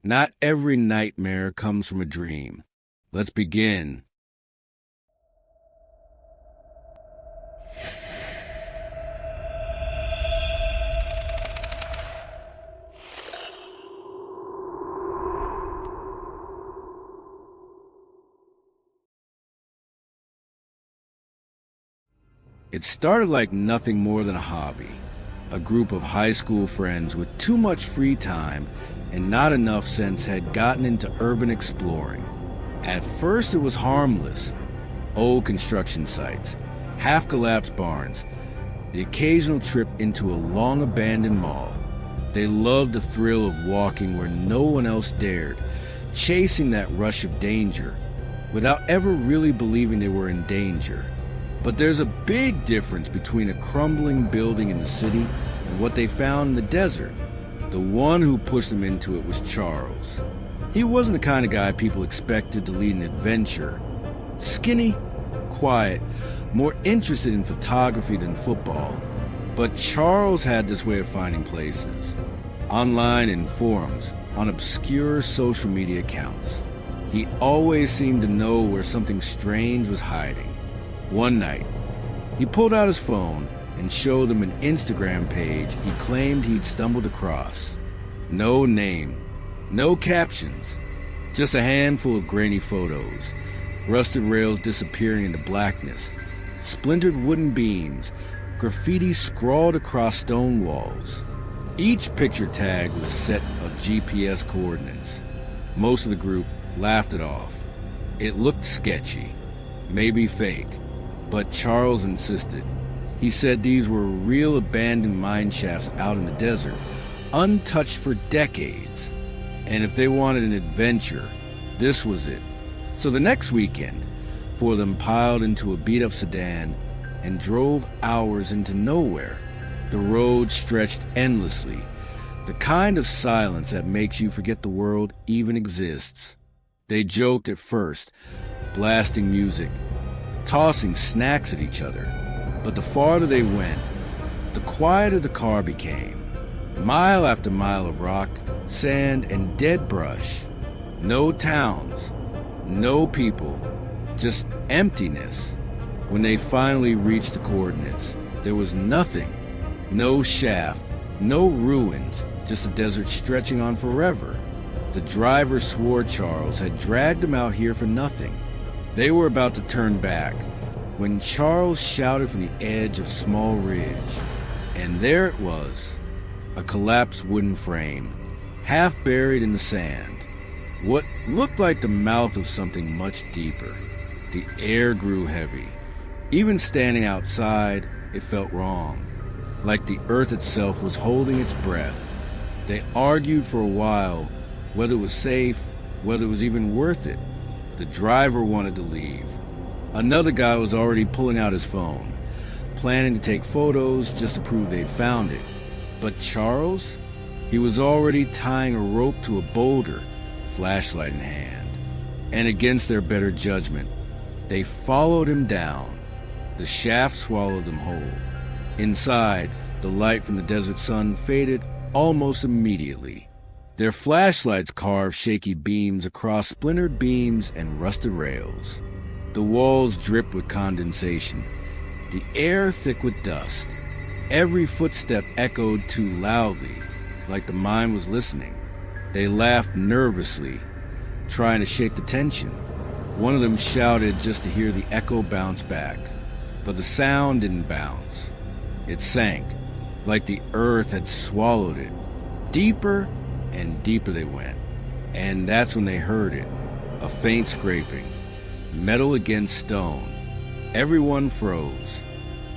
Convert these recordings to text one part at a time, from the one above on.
Not every nightmare comes from a dream. Let's begin. It started like nothing more than a hobby. A group of high school friends with too much free time and not enough sense had gotten into urban exploring. At first it was harmless. Old construction sites, half-collapsed barns, the occasional trip into a long-abandoned mall. They loved the thrill of walking where no one else dared, chasing that rush of danger, without ever really believing they were in danger. But there's a big difference between a crumbling building in the city and what they found in the desert. The one who pushed them into it was Charles. He wasn't the kind of guy people expected to lead an adventure. Skinny, quiet, more interested in photography than football. But Charles had this way of finding places. Online in forums, on obscure social media accounts. He always seemed to know where something strange was hiding. One night, he pulled out his phone and showed them an Instagram page he claimed he'd stumbled across. No name, no captions, just a handful of grainy photos, rusted rails disappearing into blackness, splintered wooden beams, graffiti scrawled across stone walls. Each picture tag was set of GPS coordinates. Most of the group laughed it off. It looked sketchy, maybe fake. But Charles insisted. He said these were real abandoned mine shafts out in the desert, untouched for decades. And if they wanted an adventure, this was it. So the next weekend, four of them piled into a beat-up sedan and drove hours into nowhere. The road stretched endlessly, the kind of silence that makes you forget the world even exists. They joked at first, blasting music, tossing snacks at each other. But the farther they went, the quieter the car became. Mile after mile of rock, sand, and dead brush. No towns, no people, just emptiness. When they finally reached the coordinates, there was nothing. No shaft, no ruins, just a desert stretching on forever. The driver swore Charles had dragged them out here for nothing. They were about to turn back when Charles shouted from the edge of Small Ridge. And there it was, a collapsed wooden frame, half buried in the sand. What looked like the mouth of something much deeper. The air grew heavy. Even standing outside, it felt wrong, like the earth itself was holding its breath. They argued for a while whether it was safe, whether it was even worth it. The driver wanted to leave. Another guy was already pulling out his phone, planning to take photos just to prove they'd found it. But Charles? He was already tying a rope to a boulder, flashlight in hand. And against their better judgment, they followed him down. The shaft swallowed them whole. Inside, the light from the desert sun faded almost immediately. Their flashlights carved shaky beams across splintered beams and rusted rails. The walls dripped with condensation, the air thick with dust. Every footstep echoed too loudly, like the mine was listening. They laughed nervously, trying to shake the tension. One of them shouted just to hear the echo bounce back, but the sound didn't bounce. It sank, like the earth had swallowed it. Deeper and deeper they went, and that's when they heard it, a faint scraping, metal against stone. Everyone froze.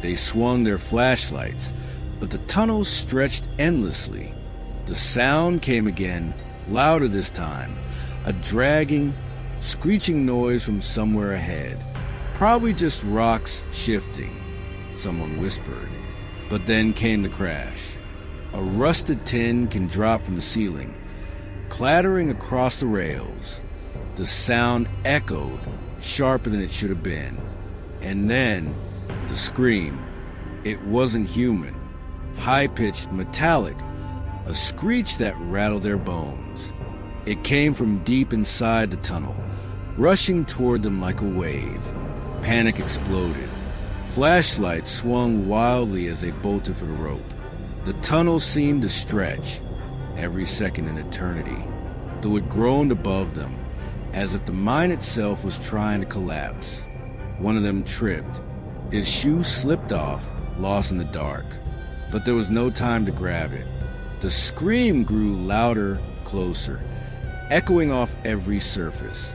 They swung their flashlights, but the tunnel stretched endlessly. The sound came again, louder this time, a dragging, screeching noise from somewhere ahead. Probably just rocks shifting, someone whispered. But then came the crash. A rusted tin can drop from the ceiling, clattering across the rails. The sound echoed, sharper than it should have been. And then, the scream. It wasn't human. High-pitched, metallic, a screech that rattled their bones. It came from deep inside the tunnel, rushing toward them like a wave. Panic exploded. Flashlights swung wildly as they bolted for the rope. The tunnel seemed to stretch, every second an eternity, though it groaned above them, as if the mine itself was trying to collapse. One of them tripped. His shoe slipped off, lost in the dark. But there was no time to grab it. The scream grew louder, closer, echoing off every surface.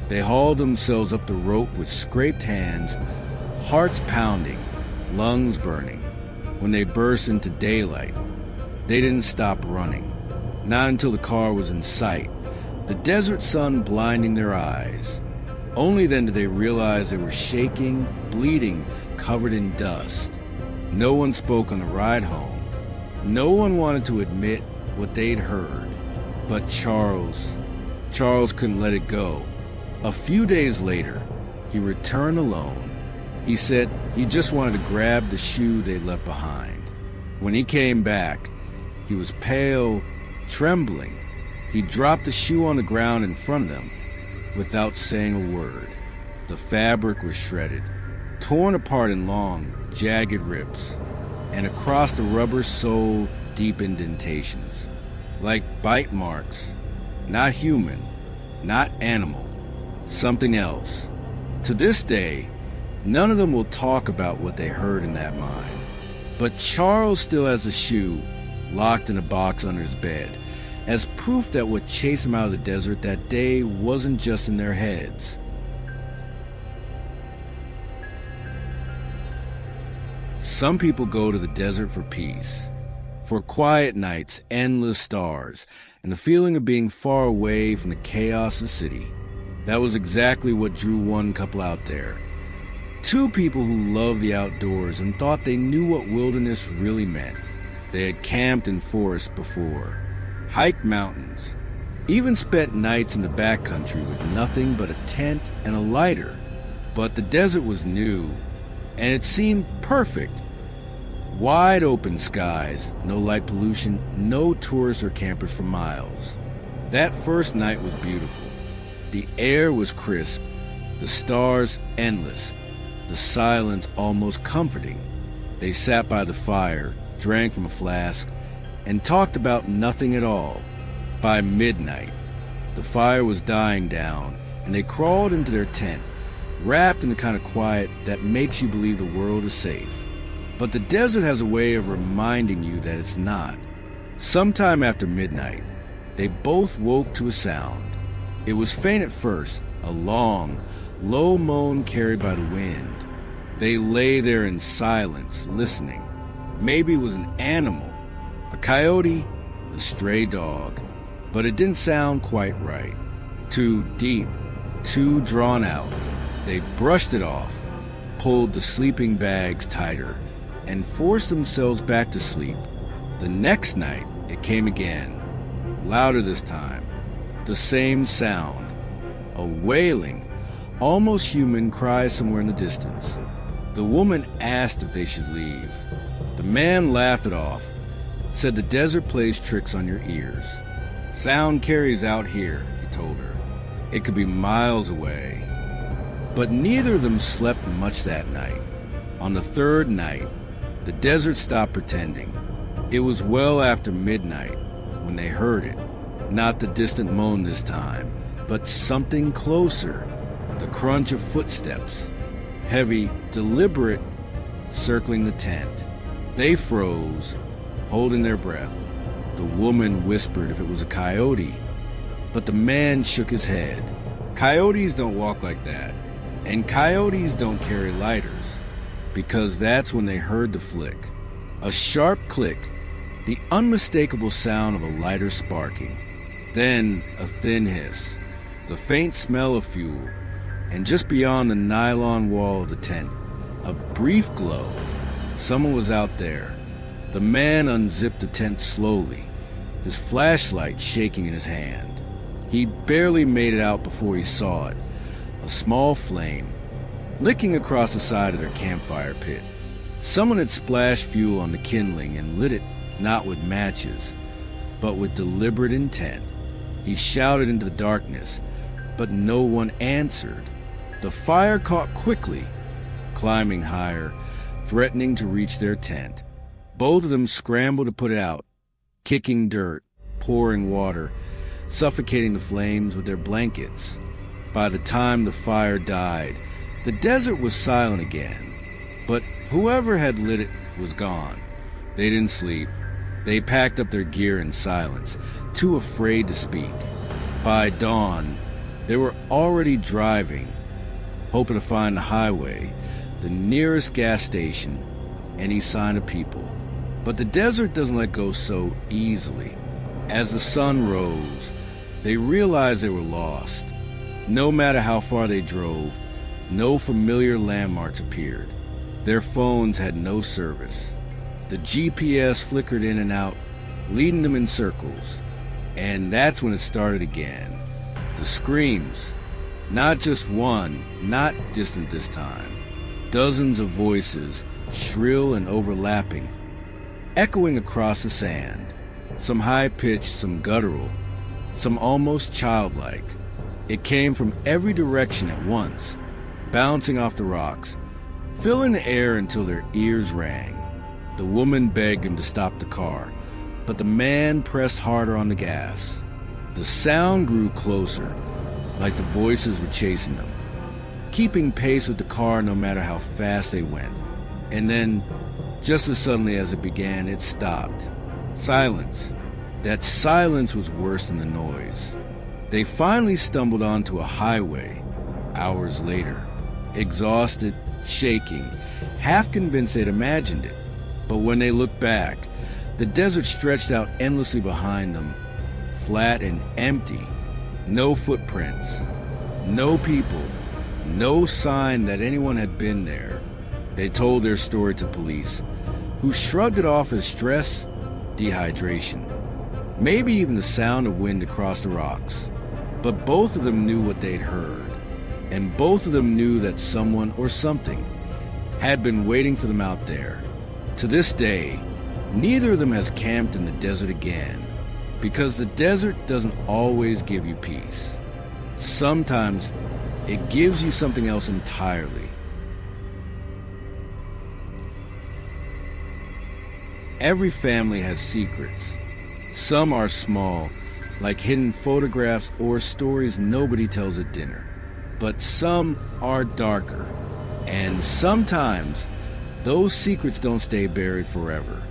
They hauled themselves up the rope with scraped hands, hearts pounding, lungs burning. When they burst into daylight, they didn't stop running. Not until the car was in sight, the desert sun blinding their eyes. Only then did they realize they were shaking, bleeding, covered in dust. No one spoke on the ride home. No one wanted to admit what they'd heard. But Charles couldn't let it go. A few days later, he returned alone. He said he just wanted to grab the shoe they'd left behind. When he came back, he was pale, trembling. He dropped the shoe on the ground in front of them without saying a word. The fabric was shredded, torn apart in long, jagged rips, and across the rubber sole, deep indentations, like bite marks. Not human, not animal, something else. To this day, none of them will talk about what they heard in that mine. But Charles still has the shoe locked in a box under his bed, as proof that what chased them out of the desert that day wasn't just in their heads. Some people go to the desert for peace, for quiet nights, endless stars, and the feeling of being far away from the chaos of the city. That was exactly what drew one couple out there. Two people who loved the outdoors and thought they knew what wilderness really meant. They had camped in forests before, hiked mountains, even spent nights in the backcountry with nothing but a tent and a lighter. But the desert was new, and it seemed perfect. Wide open skies, no light pollution, no tourists or campers for miles. That first night was beautiful. The air was crisp, the stars endless, the silence almost comforting. They sat by the fire, drank from a flask, and talked about nothing at all. By midnight, the fire was dying down, and they crawled into their tent, wrapped in the kind of quiet that makes you believe the world is safe. But the desert has a way of reminding you that it's not. Sometime after midnight, they both woke to a sound. It was faint at first, a long, low moan carried by the wind. They lay there in silence, listening. Maybe it was an animal, a coyote, a stray dog, but it didn't sound quite right. Too deep, too drawn out. They brushed it off, pulled the sleeping bags tighter, and forced themselves back to sleep. The next night, it came again, louder this time. The same sound, a wailing, almost human cry somewhere in the distance. The woman asked if they should leave. The man laughed it off, said the desert plays tricks on your ears. Sound carries out here, he told her. It could be miles away. But neither of them slept much that night. On the third night, the desert stopped pretending. It was well after midnight when they heard it. Not the distant moan this time, but something closer. The crunch of footsteps, heavy, deliberate, circling the tent. They froze, holding their breath. The woman whispered if it was a coyote, but the man shook his head. Coyotes don't walk like that, and coyotes don't carry lighters, because that's when they heard the flick. A sharp click, the unmistakable sound of a lighter sparking. Then a thin hiss, the faint smell of fuel, and just beyond the nylon wall of the tent, a brief glow. Someone was out there. The man unzipped the tent slowly, his flashlight shaking in his hand. He barely made it out before he saw it, a small flame, licking across the side of their campfire pit. Someone had splashed fuel on the kindling and lit it not with matches, but with deliberate intent. He shouted into the darkness, but no one answered. The fire caught quickly, climbing higher, threatening to reach their tent. Both of them scrambled to put it out, kicking dirt, pouring water, suffocating the flames with their blankets. By the time the fire died, the desert was silent again, but whoever had lit it was gone. They didn't sleep. They packed up their gear in silence, too afraid to speak. By dawn, they were already driving, hoping to find the highway, the nearest gas station, any sign of people. But the desert doesn't let go so easily. As the sun rose, they realized they were lost. No matter how far they drove, no familiar landmarks appeared. Their phones had no service. The GPS flickered in and out, leading them in circles. And that's when it started again. The screams. Not just one, not distant this time. Dozens of voices, shrill and overlapping, echoing across the sand. Some high-pitched, some guttural, some almost childlike. It came from every direction at once, bouncing off the rocks, filling the air until their ears rang. The woman begged him to stop the car, but the man pressed harder on the gas. The sound grew closer, like the voices were chasing them, keeping pace with the car no matter how fast they went. And then, just as suddenly as it began, it stopped. Silence. That silence was worse than the noise. They finally stumbled onto a highway, hours later, exhausted, shaking, half convinced they'd imagined it. But when they looked back, the desert stretched out endlessly behind them, flat and empty. No footprints, no people, no sign that anyone had been there. They told their story to police, who shrugged it off as stress, dehydration, maybe even the sound of wind across the rocks. But both of them knew what they'd heard, and both of them knew that someone or something had been waiting for them out there. To this day, neither of them has camped in the desert again, because the desert doesn't always give you peace. Sometimes it gives you something else entirely. Every family has secrets. Some are small, like hidden photographs or stories nobody tells at dinner. But some are darker, and sometimes those secrets don't stay buried forever.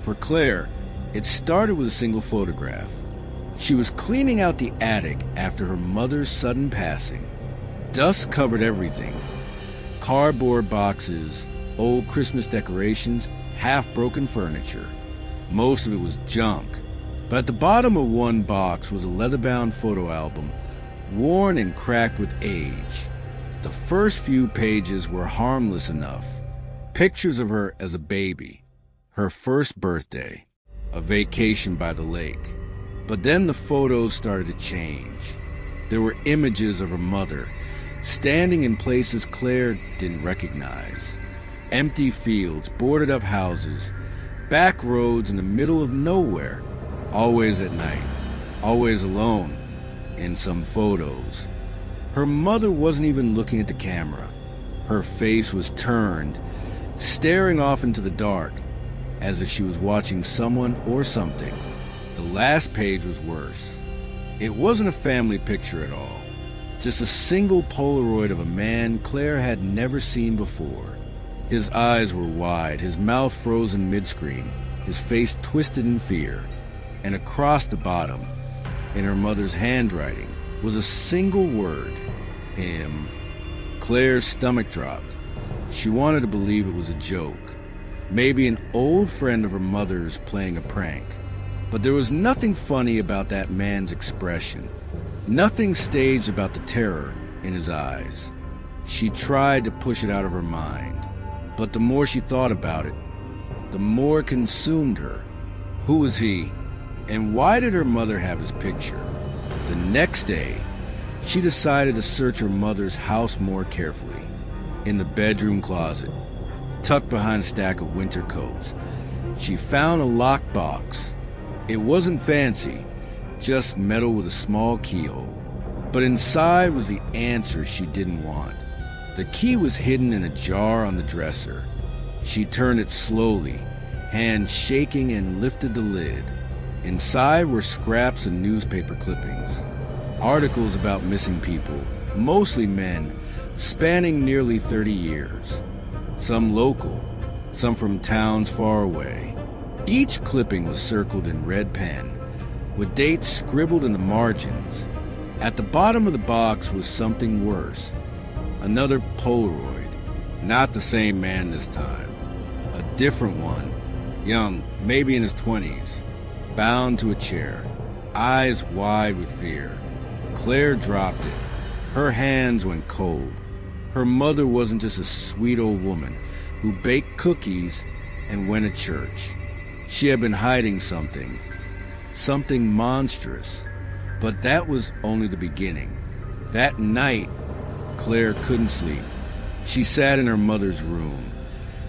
For Claire, it started with a single photograph. She was cleaning out the attic after her mother's sudden passing. Dust covered everything. Cardboard boxes, old Christmas decorations, half-broken furniture. Most of it was junk. But at the bottom of one box was a leather-bound photo album, worn and cracked with age. The first few pages were harmless enough. Pictures of her as a baby, her first birthday, a vacation by the lake. But then the photos started to change. There were images of her mother, standing in places Claire didn't recognize. Empty fields, boarded up houses, back roads in the middle of nowhere, always at night, always alone, in some photos. Her mother wasn't even looking at the camera. Her face was turned, staring off into the dark, as if she was watching someone or something. The last page was worse. It wasn't a family picture at all, just a single Polaroid of a man Claire had never seen before. His eyes were wide, his mouth frozen mid-screen, his face twisted in fear. And across the bottom, in her mother's handwriting, was a single word, him. Claire's stomach dropped. She wanted to believe it was a joke, maybe an old friend of her mother's playing a prank. But there was nothing funny about that man's expression, nothing staged about the terror in his eyes. She tried to push it out of her mind, but the more she thought about it, the more it consumed her. Who was he? And why did her mother have his picture? The next day, she decided to search her mother's house more carefully. In the bedroom closet, tucked behind a stack of winter coats, she found a lockbox. It wasn't fancy, just metal with a small keyhole. But inside was the answer she didn't want. The key was hidden in a jar on the dresser. She turned it slowly, hands shaking, and lifted the lid. Inside were scraps of newspaper clippings, articles about missing people, mostly men, spanning nearly 30 years. Some local, some from towns far away. Each clipping was circled in red pen, with dates scribbled in the margins. At the bottom of the box was something worse. Another Polaroid. Not the same man this time. A different one. Young, maybe in his 20s. Bound to a chair. Eyes wide with fear. Claire dropped it. Her hands went cold. Her mother wasn't just a sweet old woman who baked cookies and went to church. She had been hiding something. Something monstrous. But that was only the beginning. That night, Claire couldn't sleep. She sat in her mother's room,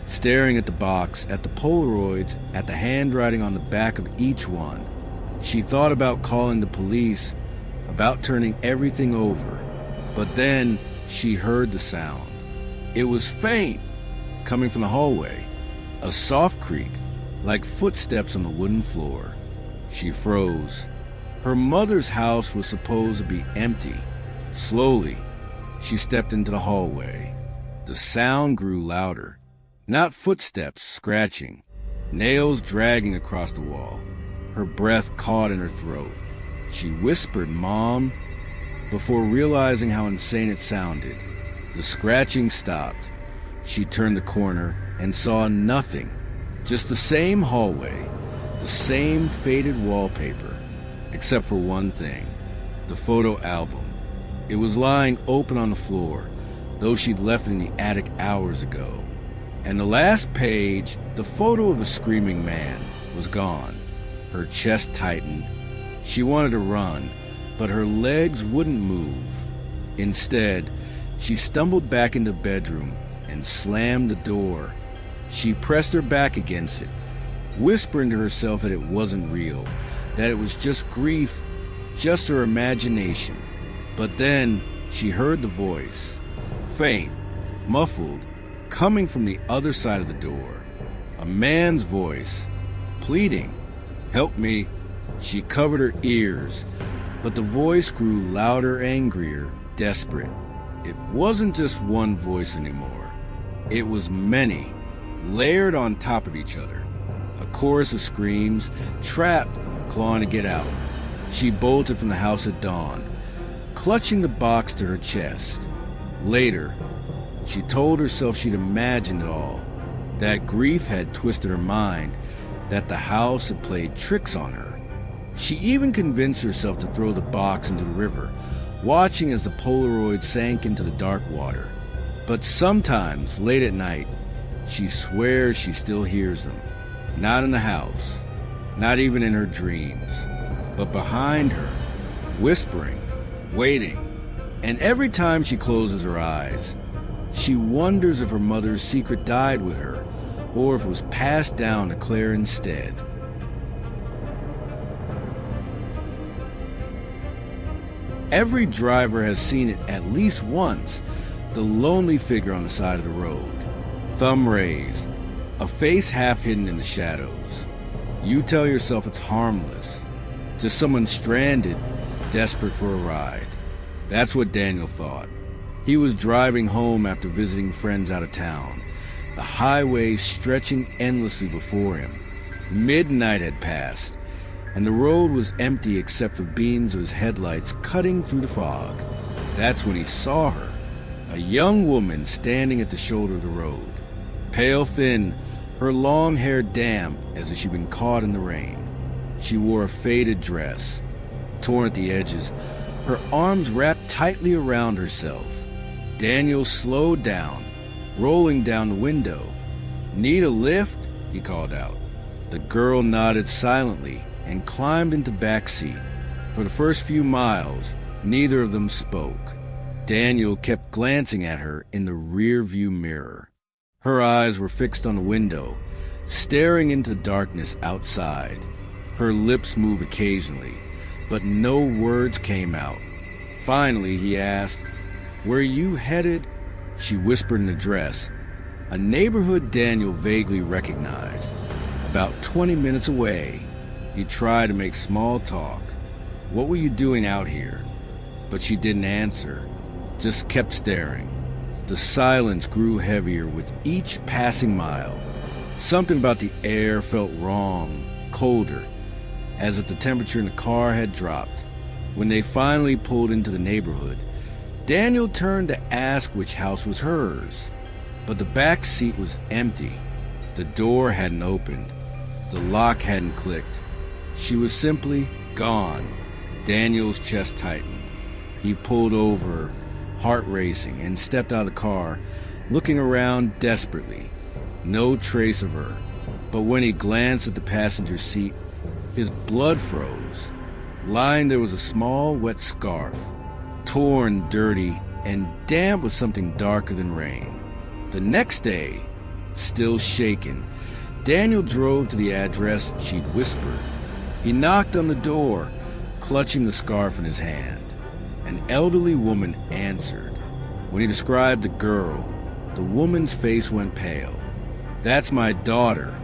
staring at the box, at the Polaroids, at the handwriting on the back of each one. She thought about calling the police, about turning everything over. But then she heard the sound. It was faint, coming from the hallway. A soft creak, like footsteps on the wooden floor. She froze. Her mother's house was supposed to be empty. Slowly, she stepped into the hallway. The sound grew louder. Not footsteps scratching, nails dragging across the wall. Her breath caught in her throat. She whispered, "Mom," before realizing how insane it sounded. The scratching stopped. She turned the corner and saw nothing. Just the same hallway, the same faded wallpaper, except for one thing, the photo album. It was lying open on the floor, though she'd left it in the attic hours ago. And the last page, the photo of a screaming man, was gone. Her chest tightened. She wanted to run, but her legs wouldn't move. Instead, she stumbled back into the bedroom and slammed the door. She pressed her back against it, whispering to herself that it wasn't real, that it was just grief, just her imagination. But then she heard the voice, faint, muffled, coming from the other side of the door. A man's voice, pleading, "Help me." She covered her ears, but the voice grew louder, angrier, desperate. It wasn't just one voice anymore. It was many, layered on top of each other. A chorus of screams, trapped, clawing to get out. She bolted from the house at dawn, clutching the box to her chest. Later, she told herself she'd imagined it all, that grief had twisted her mind, that the house had played tricks on her. She even convinced herself to throw the box into the river, watching as the Polaroid sank into the dark water. But sometimes, late at night, she swears she still hears them. Not in the house, not even in her dreams, but behind her, whispering, waiting. And every time she closes her eyes, she wonders if her mother's secret died with her, or if it was passed down to Claire instead. Every driver has seen it at least once, the lonely figure on the side of the road, thumb raised, a face half hidden in the shadows. You tell yourself it's harmless, just someone stranded, desperate for a ride. That's what Daniel thought. He was driving home after visiting friends out of town, the highway stretching endlessly before him. Midnight had passed, and the road was empty except for beams of his headlights cutting through the fog. That's when he saw her, a young woman standing at the shoulder of the road, pale thin, her long hair damp as if she'd been caught in the rain. She wore a faded dress, torn at the edges, her arms wrapped tightly around herself. Daniel slowed down, rolling down the window. "Need a lift?" he called out. The girl nodded silently and climbed into back seat. For the first few miles, neither of them spoke. Daniel kept glancing at her in the rear-view mirror. Her eyes were fixed on the window, staring into the darkness outside. Her lips moved occasionally, but no words came out. Finally, he asked, "Where you headed?" She whispered an address, a neighborhood Daniel vaguely recognized. About 20 minutes away. He tried to make small talk. "What were you doing out here?" But she didn't answer, just kept staring. The silence grew heavier with each passing mile. Something about the air felt wrong, colder, as if the temperature in the car had dropped. When they finally pulled into the neighborhood, Daniel turned to ask which house was hers, but the back seat was empty. The door hadn't opened. The lock hadn't clicked. She was simply gone. Daniel's chest tightened. He pulled over, heart racing, and stepped out of the car, looking around desperately. No trace of her. But when he glanced at the passenger seat, his blood froze. Lying there was a small, wet scarf, torn, dirty, and damp with something darker than rain. The next day, still shaken, Daniel drove to the address she'd whispered. He knocked on the door, clutching the scarf in his hand. An elderly woman answered. When he described the girl, the woman's face went pale. "That's my daughter,"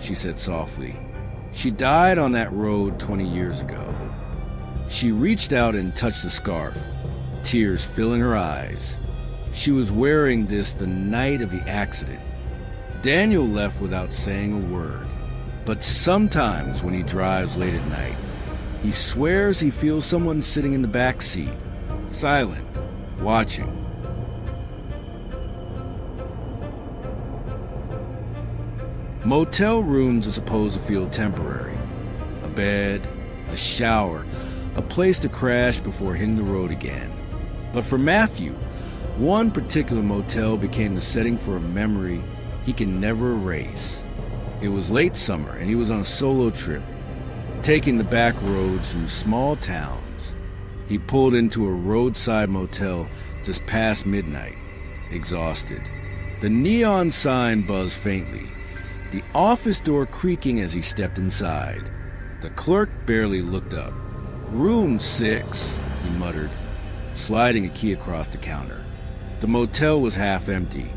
she said softly. "She died on that road 20 years ago." She reached out and touched the scarf, tears filling her eyes. She was wearing this the night of the accident. Daniel left without saying a word. But sometimes when he drives late at night, he swears he feels someone sitting in the back seat, silent, watching. Motel rooms are supposed to feel temporary. A bed, a shower, a place to crash before hitting the road again. But for Matthew, one particular motel became the setting for a memory he can never erase. It was late summer and he was on a solo trip, taking the back roads through small towns. He pulled into a roadside motel just past midnight, exhausted. The neon sign buzzed faintly, the office door creaking as he stepped inside. The clerk barely looked up. "Room 6, he muttered, sliding a key across the counter. The motel was half empty,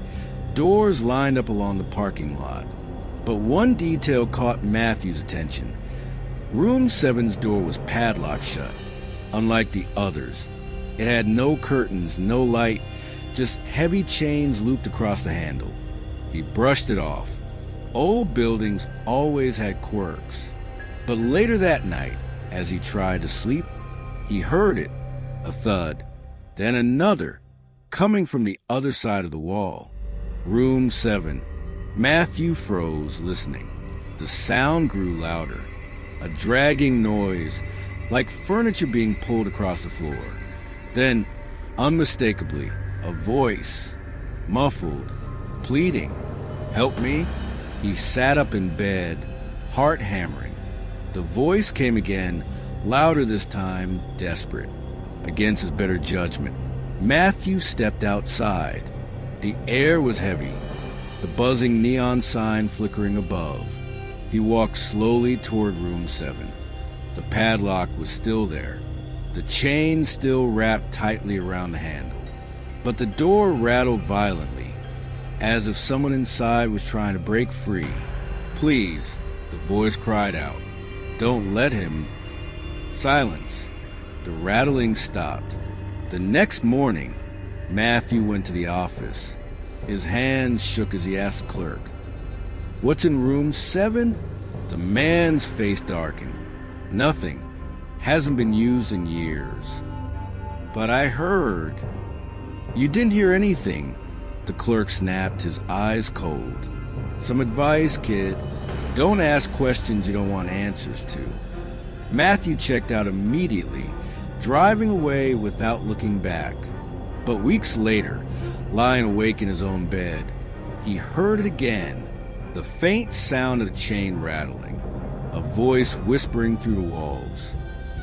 doors lined up along the parking lot. But one detail caught Matthew's attention. Room 7's door was padlocked shut, unlike the others. It had no curtains, no light, just heavy chains looped across the handle. He brushed it off. Old buildings always had quirks. But later that night, as he tried to sleep, he heard it, a thud, then another, coming from the other side of the wall. Room 7. Matthew froze, listening. The sound grew louder, a dragging noise, like furniture being pulled across the floor. Then, unmistakably, a voice, muffled, pleading. "Help me?" He sat up in bed, heart hammering. The voice came again, louder this time, desperate. Against his better judgment, Matthew stepped outside. The air was heavy, the buzzing neon sign flickering above. He walked slowly toward room 7. The padlock was still there, the chain still wrapped tightly around the handle. But the door rattled violently, as if someone inside was trying to break free. "Please," the voice cried out. "Don't let him." Silence. The rattling stopped. The next morning, Matthew went to the office. His hands shook as he asked the clerk, "What's in room 7? The man's face darkened. "Nothing. Hasn't been used in years." "But I heard." "You didn't hear anything," the clerk snapped, his eyes cold. "Some advice, kid. Don't ask questions you don't want answers to." Matthew checked out immediately, driving away without looking back. But weeks later, lying awake in his own bed, he heard it again, the faint sound of the chain rattling, a voice whispering through the walls.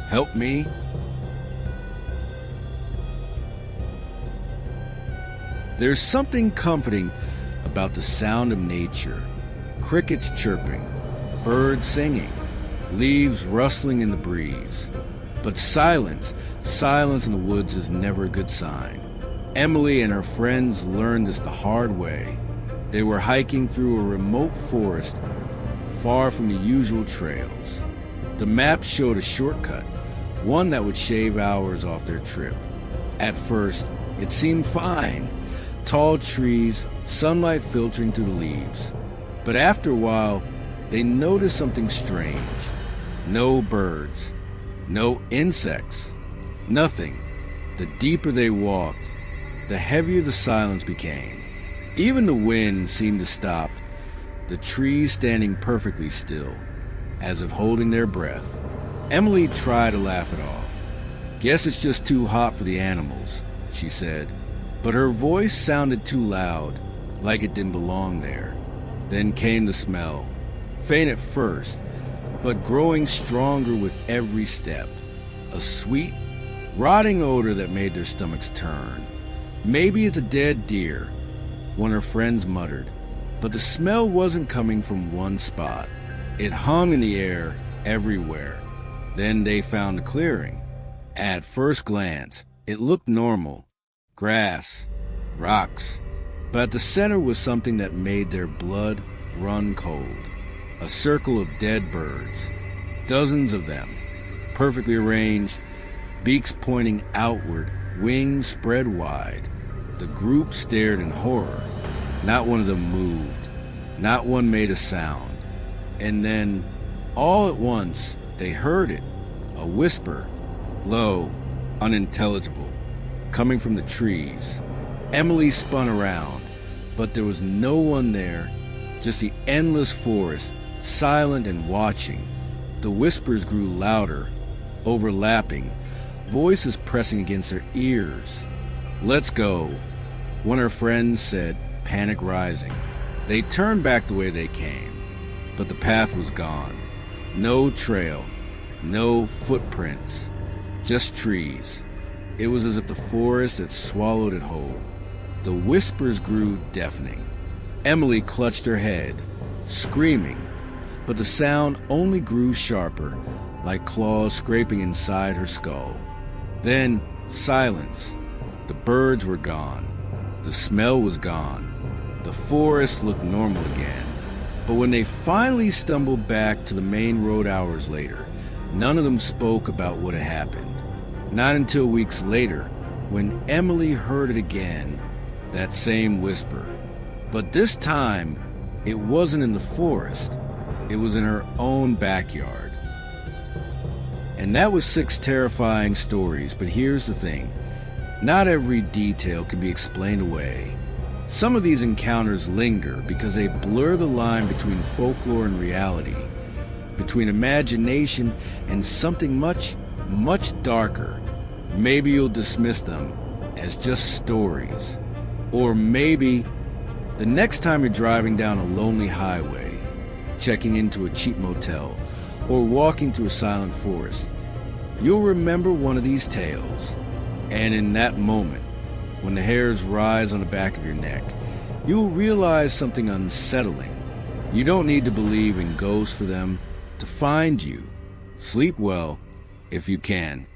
"Help me?" There's something comforting about the sound of nature. Crickets chirping, birds singing, leaves rustling in the breeze. But silence in the woods is never a good sign. Emily and her friends learned this the hard way. They were hiking through a remote forest far from the usual trails. The map showed a shortcut, one that would shave hours off their trip. At first, it seemed fine. Tall trees, sunlight filtering through the leaves. But after a while, they noticed something strange. No birds, no insects, nothing. The deeper they walked, the heavier the silence became. Even the wind seemed to stop, the trees standing perfectly still, as if holding their breath. Emily tried to laugh it off. "Guess it's just too hot for the animals," she said. But her voice sounded too loud, like it didn't belong there. Then came the smell, faint at first, but growing stronger with every step. A sweet, rotting odor that made their stomachs turn. "Maybe it's a dead deer," one of her friends muttered. But the smell wasn't coming from one spot. It hung in the air everywhere. Then they found the clearing. At first glance, it looked normal. Grass, rocks. But at the center was something that made their blood run cold. A circle of dead birds. Dozens of them, perfectly arranged, beaks pointing outward, wings spread wide. The group stared in horror. Not one of them moved. Not one made a sound. And then, all at once, they heard it. A whisper, low, unintelligible, coming from the trees. Emily spun around, but there was no one there, just the endless forest, silent and watching. The whispers grew louder, overlapping, voices pressing against their ears. "Let's go," one of her friends said, panic rising. They turned back the way they came, but the path was gone. No trail, no footprints, just trees. It was as if the forest had swallowed it whole. The whispers grew deafening. Emily clutched her head, screaming, but the sound only grew sharper, like claws scraping inside her skull. Then, silence. The birds were gone. The smell was gone. The forest looked normal again. But when they finally stumbled back to the main road hours later, none of them spoke about what had happened. Not until weeks later, when Emily heard it again, that same whisper. But this time, it wasn't in the forest. It was in her own backyard. And that was 6 terrifying stories, but here's the thing. Not every detail can be explained away. Some of these encounters linger because they blur the line between folklore and reality, between imagination and something much, much darker. Maybe you'll dismiss them as just stories. Or maybe the next time you're driving down a lonely highway, checking into a cheap motel, or walking through a silent forest, you'll remember one of these tales. And in that moment, when the hairs rise on the back of your neck, you'll realize something unsettling. You don't need to believe in ghosts for them to find you. Sleep well, if you can.